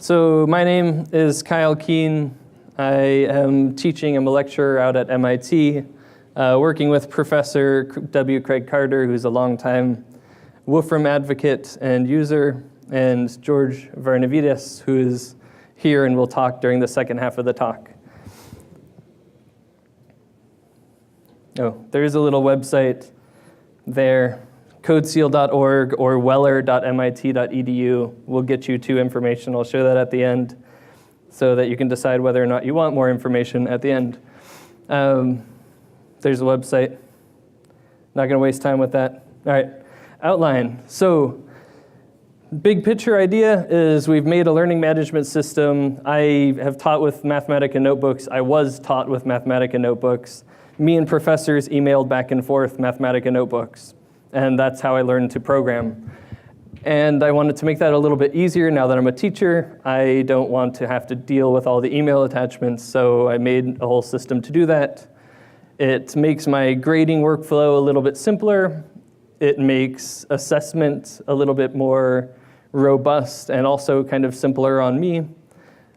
So my name is Kyle Keane. I am teaching, I'm a lecturer out at MIT, working with Professor W. Craig Carter, who's a longtime Wolfram advocate and user, and George Varnavides, who is here and will talk during the second half of the talk. Oh, there is a little website there, CodeSeal.org or weller.mit.edu will get you to information. I'll show that at the end so that you can decide whether or not you want more information at the end. There's a website. Not going to waste time with that. All right, outline. So big picture idea is we've made a learning management system. I have taught with Mathematica notebooks. I was taught with Mathematica notebooks. Me and professors emailed back and forth Mathematica notebooks. And that's how I learned to program. And I wanted to make that a little bit easier now that I'm a teacher. I don't want to have to deal with all the email attachments, so I made a whole system to do that. It makes my grading workflow a little bit simpler. It makes assessment a little bit more robust and also kind of simpler on me.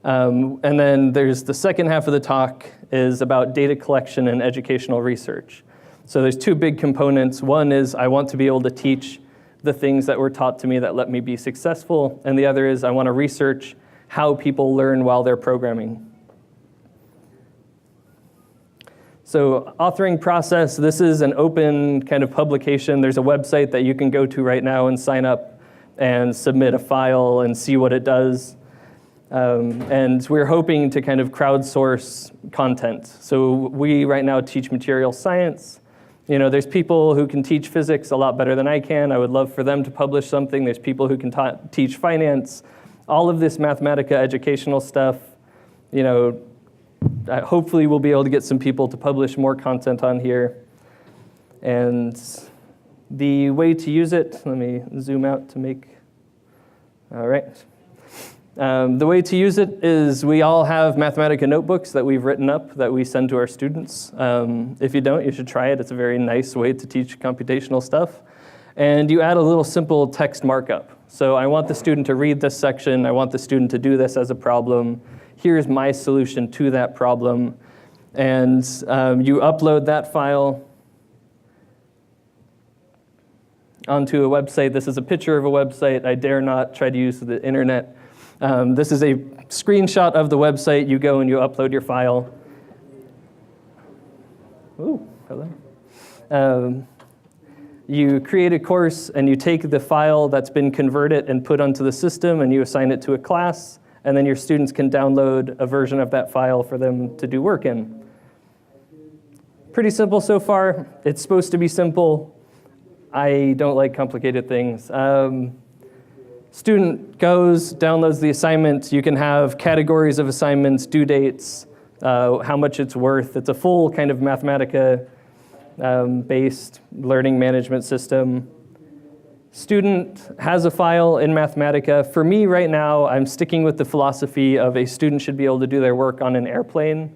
And then there's the second half of the talk is about data collection and educational research. So there's two big components. One is I want to be able to teach the things that were taught to me that let me be successful. And the other is I want to research how people learn while they're programming. So authoring process, this is an open kind of publication. There's a website that you can go to right now and sign up and submit a file and see what it does. And we're hoping to kind of crowdsource content. So we right now teach material science. You know, there's people who can teach physics a lot better than I can. I would love for them to publish something. There's people who can teach finance. All of this Mathematica educational stuff, you know, hopefully we'll be able to get some people to publish more content on here. And the way to use it, let me zoom out to make, all right. The way to use it is we all have Mathematica notebooks that we've written up that we send to our students. If you don't, you should try it. It's a very nice way to teach computational stuff. And you add a little simple text markup. So I want the student to read this section. I want the student to do this as a problem. Here's my solution to that problem. And you upload that file onto a website. This is a picture of a website. I dare not try to use the internet. This is a screenshot of the website. You go and you upload your file. Ooh, hello. You create a course and you take the file that's been converted and put onto the system and you assign it to a class, and then your students can download a version of that file for them to do work in. Pretty simple so far. It's supposed to be simple. I don't like complicated things. Student goes, downloads the assignment. You can have categories of assignments, due dates, how much it's worth. It's a full kind of Mathematica-based learning management system. Student has a file in Mathematica. For me right now, I'm sticking with the philosophy of a student should be able to do their work on an airplane,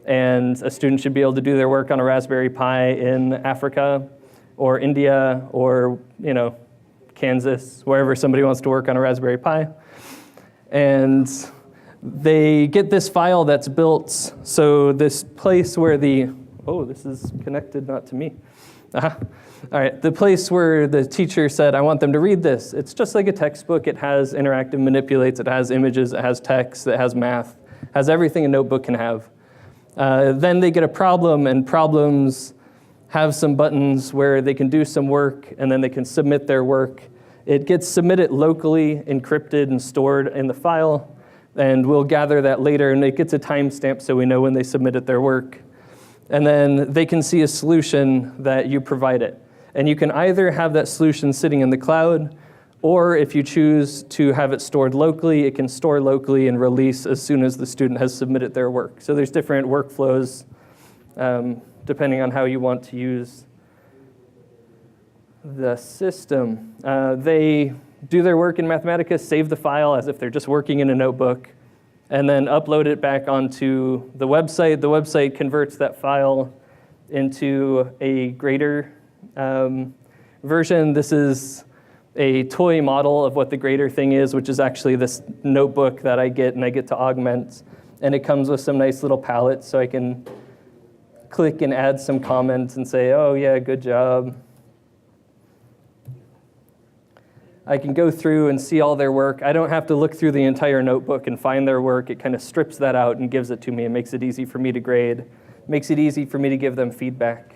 and a student should be able to do their work on a Raspberry Pi in Africa or India or, you know, Kansas, wherever somebody wants to work on a Raspberry Pi. And they get this file that's built, so this place where oh, this is connected not to me. All right, the place where the teacher said, I want them to read this. It's just like a textbook. It has interactive manipulates, it has images, it has text, it has math, it has everything a notebook can have. Then they get a problem, and problems have some buttons where they can do some work, and then they can submit their work. It gets submitted locally, encrypted, and stored in the file, and we'll gather that later, and it gets a timestamp so we know when they submitted their work. And then they can see a solution that you provided. And you can either have that solution sitting in the cloud, or if you choose to have it stored locally, it can store locally and release as soon as the student has submitted their work. So there's different workflows depending on how you want to use the system. They do their work in Mathematica, save the file as if they're just working in a notebook, and then upload it back onto the website. The website converts that file into a grader version. This is a toy model of what the grader thing is, which is actually this notebook that I get and I get to augment. And it comes with some nice little palettes, so I can click and add some comments and say, oh yeah, good job. I can go through and see all their work. I don't have to look through the entire notebook and find their work. It kind of strips that out and gives it to me. It makes it easy for me to grade. Makes it easy for me to give them feedback.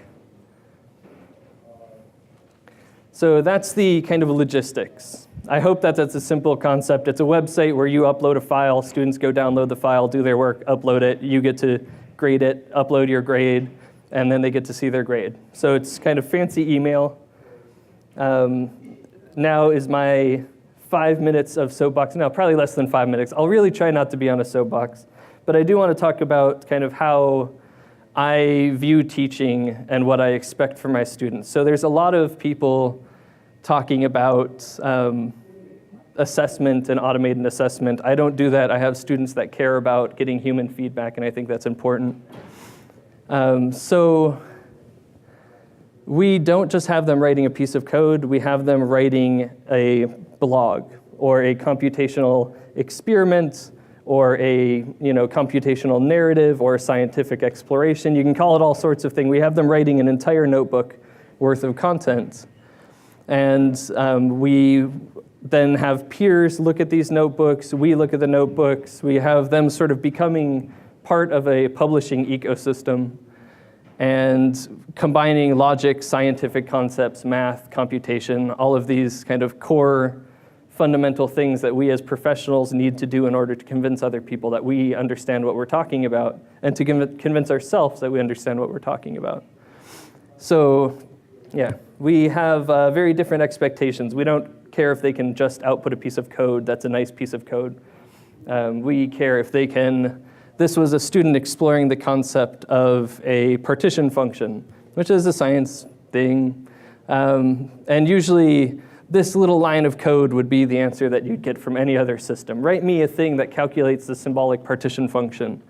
So that's the kind of logistics. I hope that that's a simple concept. It's a website where you upload a file, students go download the file, do their work, upload it, you get to grade it, upload your grade, and then they get to see their grade. So it's kind of fancy email. Now is my 5 minutes of soapbox. No, probably less than 5 minutes. I'll really try not to be on a soapbox. But I do want to talk about kind of how I view teaching and what I expect from my students. So there's a lot of people talking about assessment and automated assessment. I don't do that. I have students that care about getting human feedback, and I think that's important. So we don't just have them writing a piece of code. We have them writing a blog or a computational experiment or a computational narrative or a scientific exploration. You can call it all sorts of things. We have them writing an entire notebook worth of content. And we then have peers look at these notebooks. We look at the notebooks. We have them sort of becoming part of a publishing ecosystem and combining logic, scientific concepts, math, computation, all of these kind of core fundamental things that we as professionals need to do in order to convince other people that we understand what we're talking about and to convince ourselves that we understand what we're talking about. So yeah, we have very different expectations. We don't care if they can just output a piece of code that's a nice piece of code. We care if they can. This was a student exploring the concept of a partition function, which is a science thing. And usually, this little line of code would be the answer that you'd get from any other system. Write me a thing that calculates the symbolic partition function.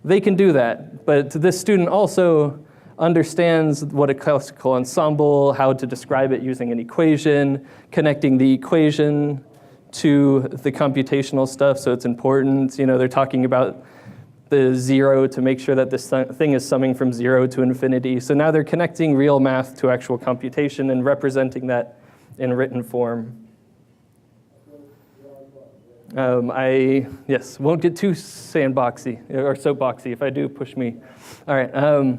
They can do that, but this student also understands what a classical ensemble, how to describe it using an equation, connecting the equation to the computational stuff, so it's important. They're talking about the zero to make sure that this thing is summing from 0 to infinity. So now they're connecting real math to actual computation and representing that in written form. Won't get too sandboxy or soapboxy. If I do, push me. All right.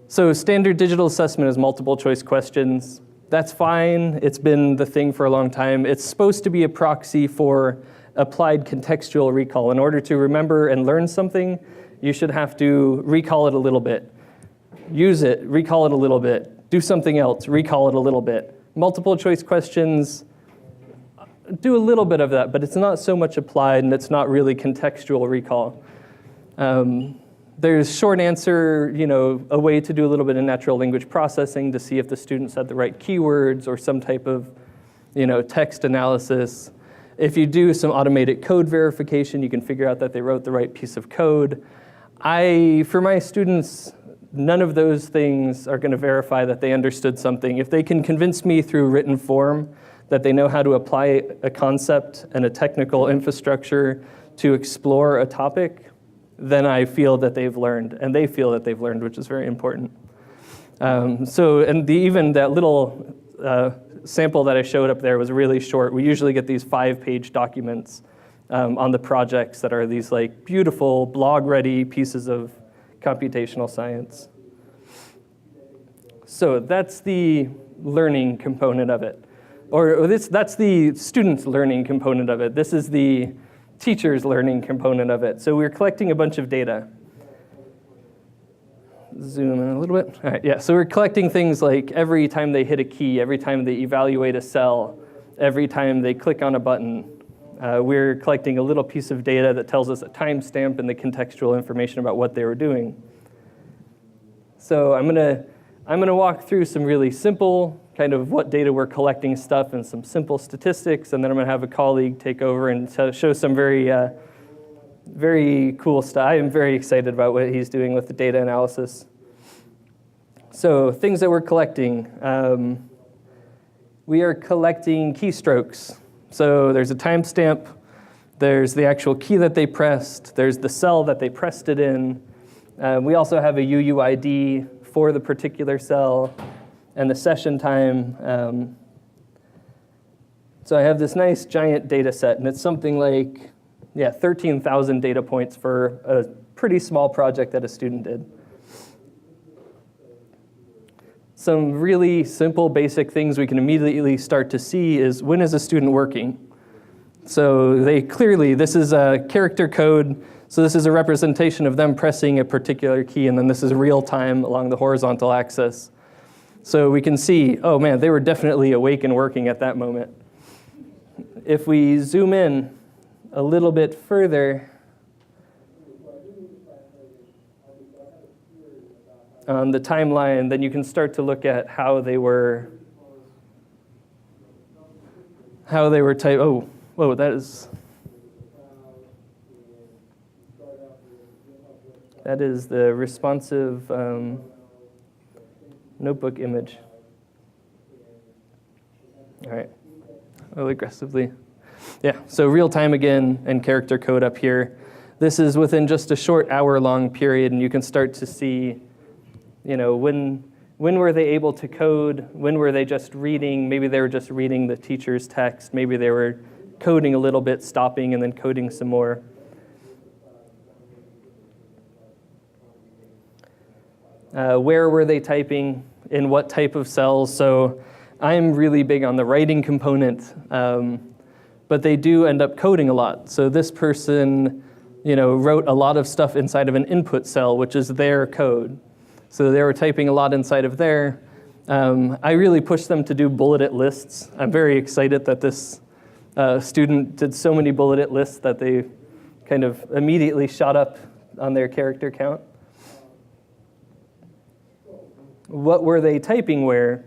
So standard digital assessment is multiple choice questions. That's fine. It's been the thing for a long time. It's supposed to be a proxy for applied contextual recall. In order to remember and learn something, you should have to recall it a little bit. Use it, recall it a little bit. Do something else, recall it a little bit. Multiple choice questions do a little bit of that, but it's not so much applied and it's not really contextual recall. There's short answer, a way to do a little bit of natural language processing to see if the student said the right keywords or some type of, text analysis. If you do some automated code verification, you can figure out that they wrote the right piece of code. For my students, none of those things are going to verify that they understood something. If they can convince me through written form that they know how to apply a concept and a technical infrastructure to explore a topic, then I feel that they've learned, and they feel that they've learned, which is very important. Even that little sample that I showed up there was really short. We usually get these 5-page documents on the projects that are these beautiful blog-ready pieces of computational science. So that's the learning component of it. That's the student's learning component of it. This is the teacher's learning component of it. So we're collecting a bunch of data. Zoom in a little bit. All right, yeah, so we're collecting things like every time they hit a key, every time they evaluate a cell, every time they click on a button. We're collecting a little piece of data that tells us a timestamp and the contextual information about what they were doing. So I'm gonna walk through some really simple kind of what data we're collecting stuff and some simple statistics, and then I'm gonna have a colleague take over and show some very cool stuff. I am very excited about what he's doing with the data analysis. So things that we're collecting. we are collecting keystrokes. So there's a timestamp, there's the actual key that they pressed, there's the cell that they pressed it in. We also have a UUID for the particular cell and the session time. So I have this nice giant data set, and it's something like 13,000 data points for a pretty small project that a student did. Some really simple, basic things we can immediately start to see is when is a student working? So this is a character code, so this is a representation of them pressing a particular key, and then this is real time along the horizontal axis. So we can see, oh man, they were definitely awake and working at that moment. If we zoom in a little bit further on the timeline, then you can start to look at how they were typed. Oh, whoa, that is the responsive notebook image. All right, aggressively. Yeah, so real time again and character code up here. This is within just a short hour-long period, and you can start to see, when were they able to code? When were they just reading? Maybe they were just reading the teacher's text. Maybe they were coding a little bit, stopping, and then coding some more. Where were they typing? In what type of cells? So I'm really big on the writing component, but they do end up coding a lot. So this person, wrote a lot of stuff inside of an input cell, which is their code. So they were typing a lot inside of there. I really pushed them to do bulleted lists. I'm very excited that this student did so many bulleted lists that they kind of immediately shot up on their character count. What were they typing where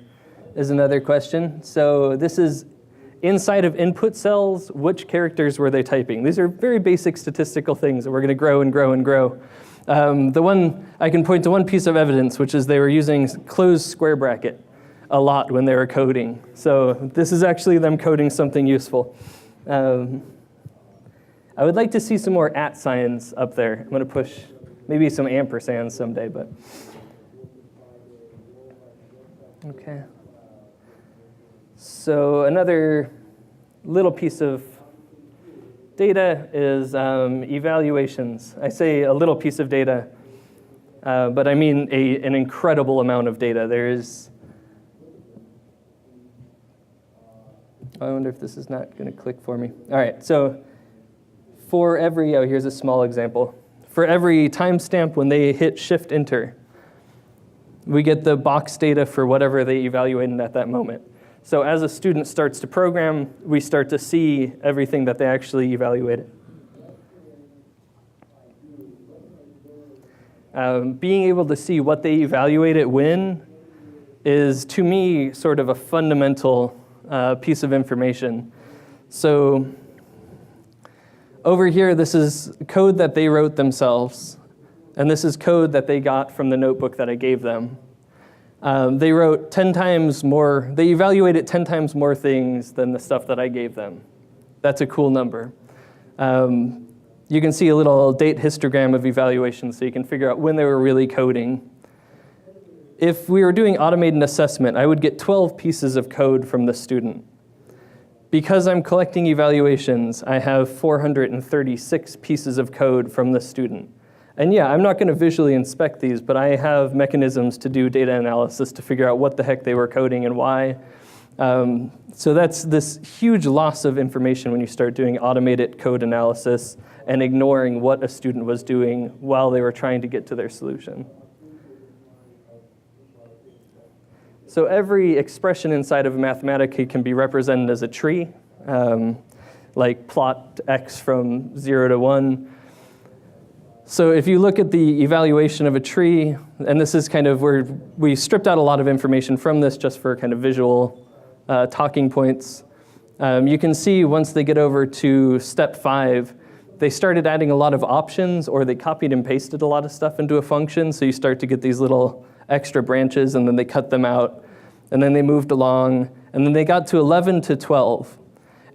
is another question. So this is inside of input cells, which characters were they typing? These are very basic statistical things that we're going to grow and grow and grow. I can point to one piece of evidence, which is they were using closed square bracket a lot when they were coding. So this is actually them coding something useful. I would like to see some more @ signs up there. I'm going to push maybe some ampersands someday, but okay. So another little piece of data is evaluations. I say a little piece of data, but I mean an incredible amount of data. I wonder if this is not going to click for me. All right, so for every, here's a small example. For every timestamp when they hit Shift-Enter, we get the box data for whatever they evaluated at that moment. So as a student starts to program, we start to see everything that they actually evaluated. Being able to see what they evaluated when is, to me, sort of a fundamental piece of information. So over here, this is code that they wrote themselves, and this is code that they got from the notebook that I gave them. They wrote 10 times more, they evaluated 10 times more things than the stuff that I gave them. That's a cool number. You can see a little date histogram of evaluations so you can figure out when they were really coding. If we were doing automated assessment, I would get 12 pieces of code from the student. Because I'm collecting evaluations, I have 436 pieces of code from the student. And yeah, I'm not going to visually inspect these, but I have mechanisms to do data analysis to figure out what the heck they were coding and why. So that's this huge loss of information when you start doing automated code analysis and ignoring what a student was doing while they were trying to get to their solution. So every expression inside of Mathematica can be represented as a tree, like plot x from 0 to 1. So if you look at the evaluation of a tree, and this is kind of where we stripped out a lot of information from this just for kind of visual talking points. You can see once they get over to step 5, they started adding a lot of options, or they copied and pasted a lot of stuff into a function. So you start to get these little extra branches, and then they cut them out. And then they moved along, And then they got to 11 to 12.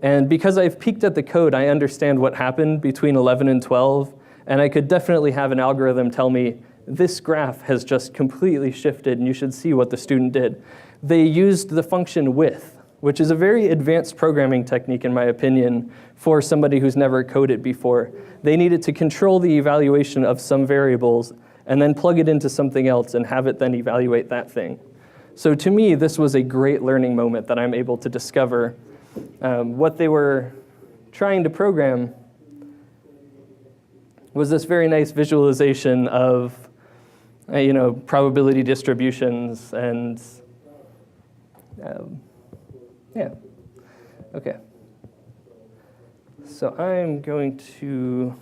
And because I've peeked at the code, I understand what happened between 11 and 12. And I could definitely have an algorithm tell me, this graph has just completely shifted, and you should see what the student did. They used the function with, which is a very advanced programming technique, in my opinion, for somebody who's never coded before. They needed to control the evaluation of some variables and then plug it into something else and have it then evaluate that thing. So to me, this was a great learning moment that I'm able to discover what they were trying to program was this very nice visualization of probability distributions and yeah. Okay. So I'm going to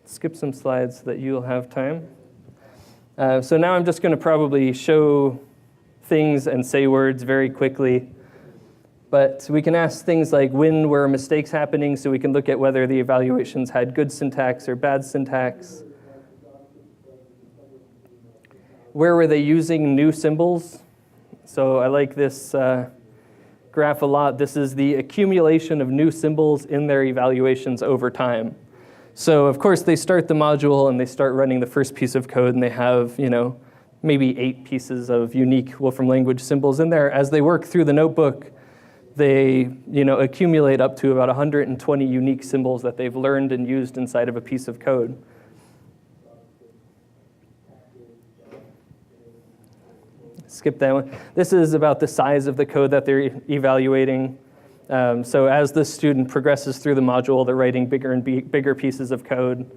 skip some slides so that you'll have time. So now I'm just going to probably show things and say words very quickly. But we can ask things like when were mistakes happening, so we can look at whether the evaluations had good syntax or bad syntax. Where were they using new symbols? So I like this graph a lot. This is the accumulation of new symbols in their evaluations over time. So of course they start the module and they start running the first piece of code and they have, maybe 8 pieces of unique Wolfram language symbols in there. As they work through the notebook, they accumulate up to about 120 unique symbols that they've learned and used inside of a piece of code. Skip that one. This is about the size of the code that they're evaluating. So as the student progresses through the module, they're writing bigger and bigger pieces of code.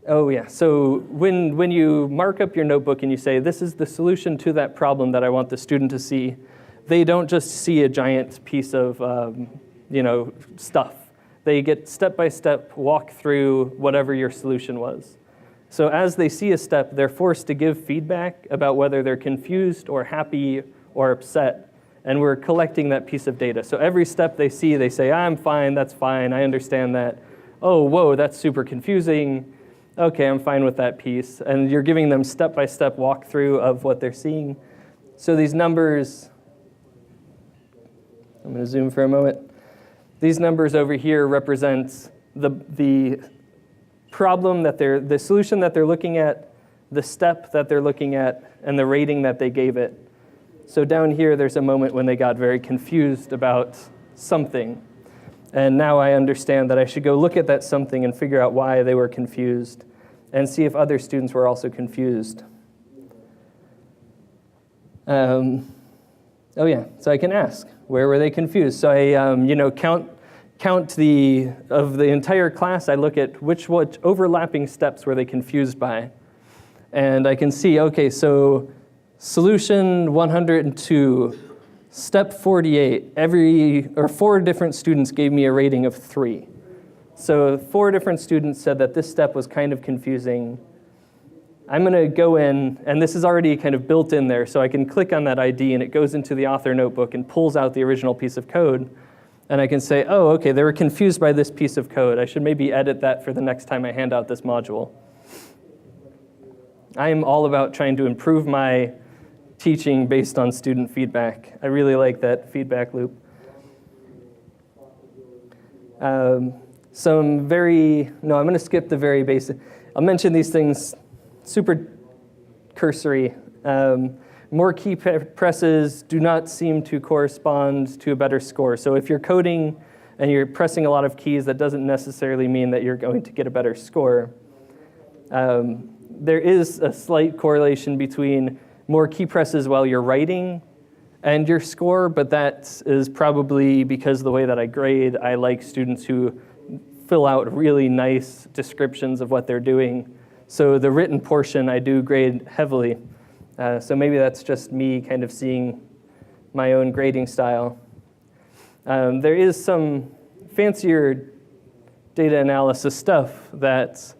Oh yeah, so when you mark up your notebook and you say, this is the solution to that problem that I want the student to see, they don't just see a giant piece of stuff. They get step-by-step walk through whatever your solution was. So as they see a step, they're forced to give feedback about whether they're confused or happy or upset. And we're collecting that piece of data. So every step they see, they say, I'm fine, that's fine, I understand that. Oh, whoa, that's super confusing. Okay, I'm fine with that piece. And you're giving them step-by-step walkthrough of what they're seeing. So these numbers, I'm going to zoom for a moment. These numbers over here represent the problem that the solution that they're looking at, the step that they're looking at, and the rating that they gave it. So down here, there's a moment when they got very confused about something. And now I understand that I should go look at that something and figure out why they were confused and see if other students were also confused. Oh yeah, so I can ask, where were they confused? So I count of the entire class, I look at which overlapping steps were they confused by. And I can see, okay, so solution 102, step 48, 4 different students gave me a rating of 3. So 4 different students said that this step was kind of confusing. I'm going to go in, and this is already kind of built in there, so I can click on that ID and it goes into the author notebook and pulls out the original piece of code. And I can say, oh, okay, they were confused by this piece of code. I should maybe edit that for the next time I hand out this module. I am all about trying to improve my teaching based on student feedback. I really like that feedback loop. I'm going to skip the very basic. I'll mention these things super cursory. More key presses do not seem to correspond to a better score. So if you're coding and you're pressing a lot of keys, that doesn't necessarily mean that you're going to get a better score. There is a slight correlation between more key presses while you're writing and your score, but that is probably because of the way that I grade. I like students who fill out really nice descriptions of what they're doing. So the written portion I do grade heavily. So maybe that's just me kind of seeing my own grading style. There is some fancier data analysis stuff that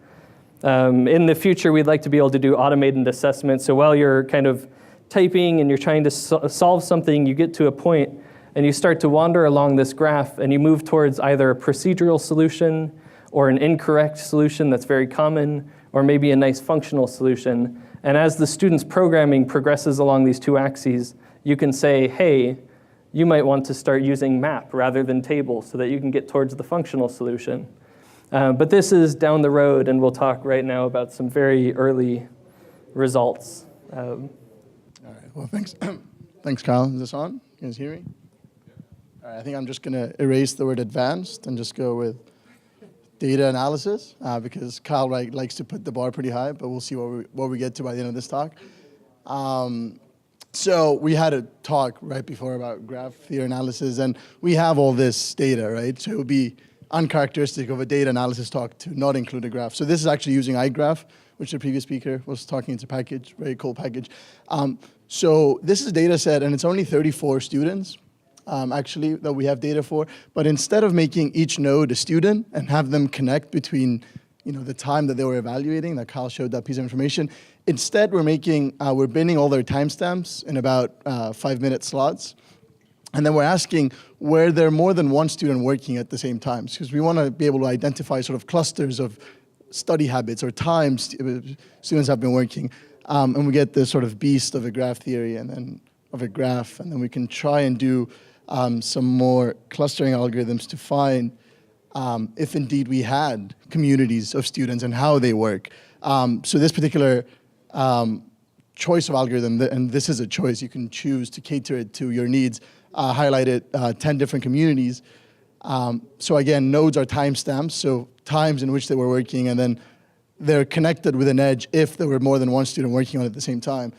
in the future we'd like to be able to do automated assessment. So while you're kind of typing and you're trying to solve something, you get to a point and you start to wander along this graph and you move towards either a procedural solution or an incorrect solution that's very common, or maybe a nice functional solution. And as the student's programming progresses along these two axes, you can say, hey, you might want to start using map rather than table so that you can get towards the functional solution. But this is down the road, and we'll talk right now about some very early results. All right, well, thanks. Thanks, Kyle. Is this on? You guys hear me? All right, I think I'm just going to erase the word advanced and just go with data analysis, because Kyle likes to put the bar pretty high, but we'll see what we get to by the end of this talk. So we had a talk right before about graph theory analysis, and we have all this data, right? So it would be uncharacteristic of a data analysis talk to not include a graph. So this is actually using iGraph, which the previous speaker was talking. It's a package, very cool package. So this is a data set, and it's only 34 students, actually, that we have data for. But instead of making each node a student and have them connect between the time that they were evaluating, that Kyle showed that piece of information, instead we're binning all their timestamps in about 5-minute slots. And then we're asking where there are more than one student working at the same time, because we want to be able to identify sort of clusters of study habits or times students have been working. And we get this sort of beast of a graph theory and then of a graph, and then we can try and do some more clustering algorithms to find if indeed we had communities of students and how they work. So this particular choice of algorithm, and this is a choice, you can choose to cater it to your needs, highlighted 10 different communities. So again, nodes are timestamps, so times in which they were working, and then they're connected with an edge if there were more than one student working on it at the same time.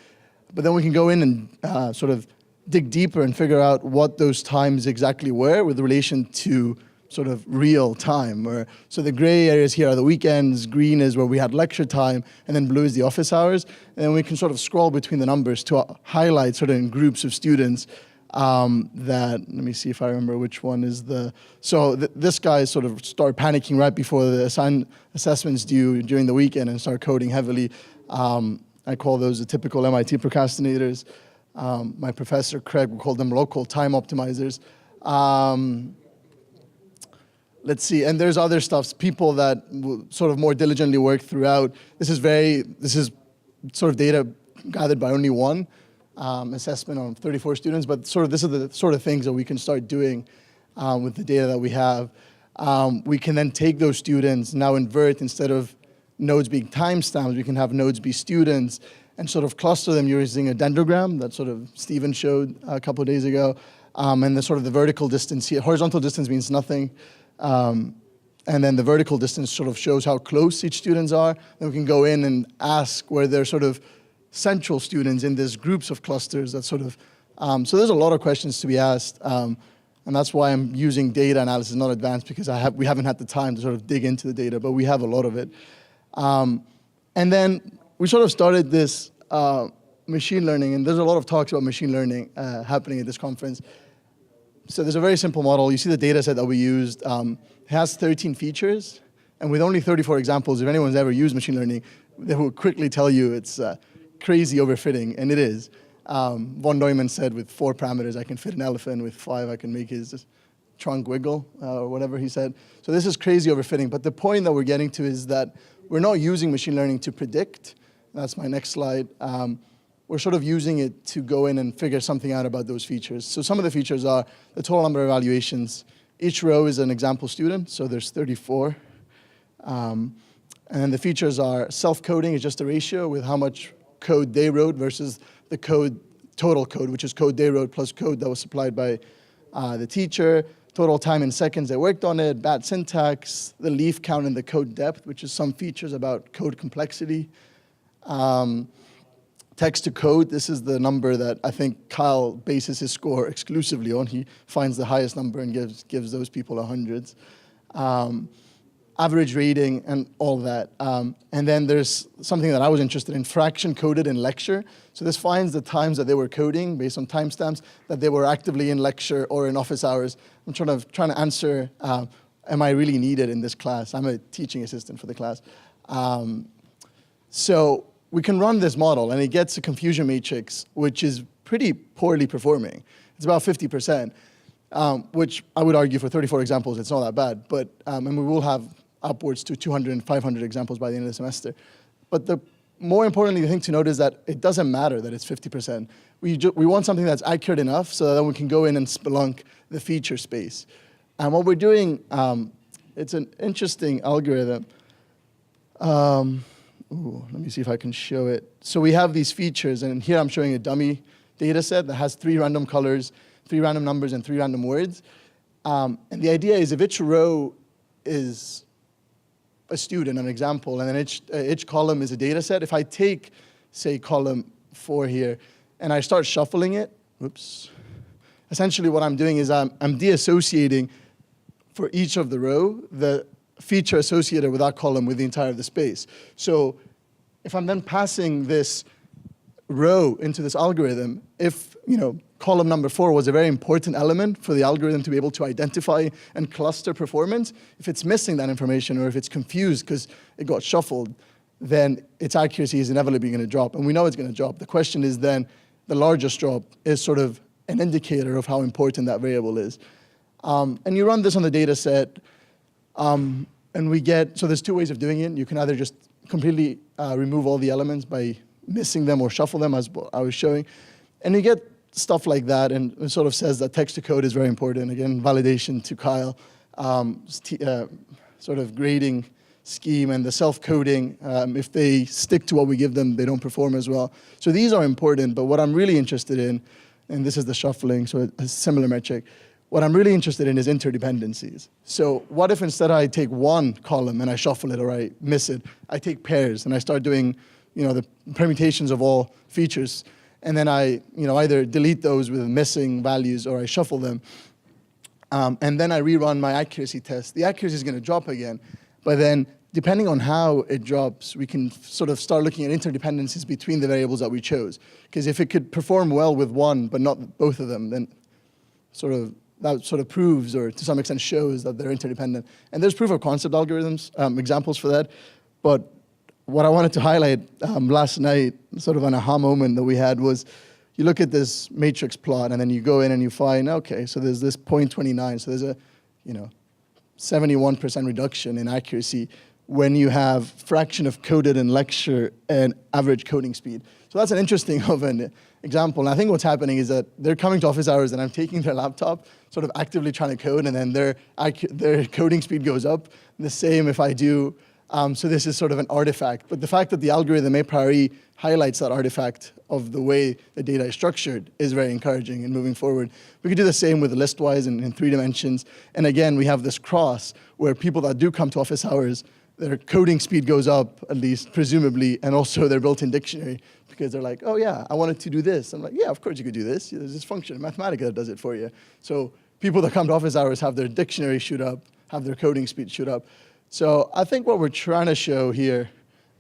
But then we can go in and sort of dig deeper and figure out what those times exactly were with relation to sort of real time. So the gray areas here are the weekends, green is where we had lecture time, and then blue is the office hours. And then we can sort of scroll between the numbers to highlight sort of in groups of students that, let me see if I remember which one is this guy sort of start panicking right before the assessments due during the weekend and start coding heavily. I call those the typical MIT procrastinators. My professor, Craig, would call them local time optimizers. Let's see, and there's other stuff, people that will sort of more diligently work throughout. This is sort of data gathered by only one assessment on 34 students, but this is the sort of things that we can start doing with the data that we have. We can then take those students, now invert, instead of nodes being timestamps, we can have nodes be students and sort of cluster them using a dendrogram that sort of Stephen showed a couple of days ago. And the sort of the vertical distance here, horizontal distance means nothing. And then the vertical distance sort of shows how close each students are. Then we can go in and ask where they're sort of central students in these groups of clusters that sort of, so there's a lot of questions to be asked. And that's why I'm using data analysis, not advanced, because we haven't had the time to sort of dig into the data, but we have a lot of it. And then we sort of started this machine learning, and there's a lot of talks about machine learning happening at this conference. So there's a very simple model. You see the data set that we used. It has 13 features, and with only 34 examples, if anyone's ever used machine learning, they will quickly tell you it's crazy overfitting, and it is. Von Neumann said with 4 parameters, I can fit an elephant. With 5, I can make his trunk wiggle, or whatever he said. So this is crazy overfitting. But the point that we're getting to is that we're not using machine learning to predict. That's my next slide. We're sort of using it to go in and figure something out about those features. So some of the features are the total number of evaluations. Each row is an example student, so there's 34. And then the features are self-coding is just a ratio with how much code they wrote versus the total code, which is code they wrote plus code that was supplied by the teacher. Total time in seconds they worked on it, bad syntax, the leaf count and the code depth, which is some features about code complexity. Text to code, this is the number that I think Kyle bases his score exclusively on. He finds the highest number and gives those people 100s. Average rating and all that. And then there's something that I was interested in, fraction coded in lecture. So this finds the times that they were coding based on timestamps that they were actively in lecture or in office hours. I'm trying to answer, am I really needed in this class? I'm a teaching assistant for the class. So we can run this model, and it gets a confusion matrix, which is pretty poorly performing. It's about 50%, which I would argue for 34 examples, it's not that bad. But and we will have upwards to 200 and 500 examples by the end of the semester. But the more importantly thing to note is that it doesn't matter that it's 50%. We want something that's accurate enough so that we can go in and spelunk the feature space. And what we're doing, it's an interesting algorithm. Let me see if I can show it. So we have these features, and here I'm showing a dummy data set that has 3 random colors, 3 random numbers, and 3 random words. And the idea is if each row is a student, an example, and then each column is a data set, if I take, say, column 4 here, and I start shuffling it, essentially what I'm doing is I'm deassociating for each of the row the feature associated with that column with the entire of the space. So if I'm then passing this row into this algorithm, if column number 4 was a very important element for the algorithm to be able to identify and cluster performance, if it's missing that information or if it's confused because it got shuffled, then its accuracy is inevitably going to drop. And we know it's going to drop. The question is then, the largest drop is sort of an indicator of how important that variable is. And you run this on the data set, and we get, so there's 2 ways of doing it. You can either just completely remove all the elements by missing them or shuffle them, as I was showing. And you get stuff like that, and it sort of says that text to code is very important. Again, validation to Kyle, sort of grading scheme and the self-coding. If they stick to what we give them, they don't perform as well. So these are important, but what I'm really interested in, and this is the shuffling, so a similar metric, what I'm really interested in is interdependencies. So what if instead I take one column and I shuffle it or I miss it, I take pairs and I start doing the permutations of all features, and then I either delete those with missing values or I shuffle them, and then I rerun my accuracy test. The accuracy is going to drop again, but then depending on how it drops, we can sort of start looking at interdependencies between the variables that we chose. Because if it could perform well with one but not both of them, then that sort of proves, or to some extent shows, that they're interdependent. And there's proof of concept algorithms, examples for that. But what I wanted to highlight last night, sort of an aha moment that we had, was you look at this matrix plot and then you go in and you find, okay, so there's this 0.29, so there's a 71% reduction in accuracy when you have fraction of coded in lecture and average coding speed. So that's an interesting of an example. And I think what's happening is that they're coming to office hours and I'm taking their laptop, sort of actively trying to code, and then their coding speed goes up. The same if I do. So this is sort of an artifact. But the fact that the algorithm a priori highlights that artifact of the way the data is structured is very encouraging and moving forward. We could do the same with the list-wise in 3 dimensions. And again, we have this cross where people that do come to office hours, their coding speed goes up, at least presumably, and also their built-in dictionary, because they're like, oh yeah, I wanted to do this. I'm like, yeah, of course you could do this. There's this function in Mathematica that does it for you. So people that come to office hours have their dictionary shoot up, have their coding speed shoot up. So I think what we're trying to show here,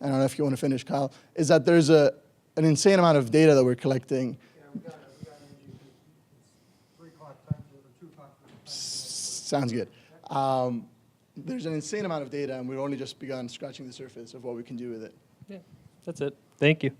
I don't know if you want to finish, Kyle, is that there's an insane amount of data that we're collecting. Yeah, we got it. It's 3 o'clock time or 2 o'clock time. Sounds good. There's an insane amount of data, and we've only just begun scratching the surface of what we can do with it. Yeah, that's it. Thank you.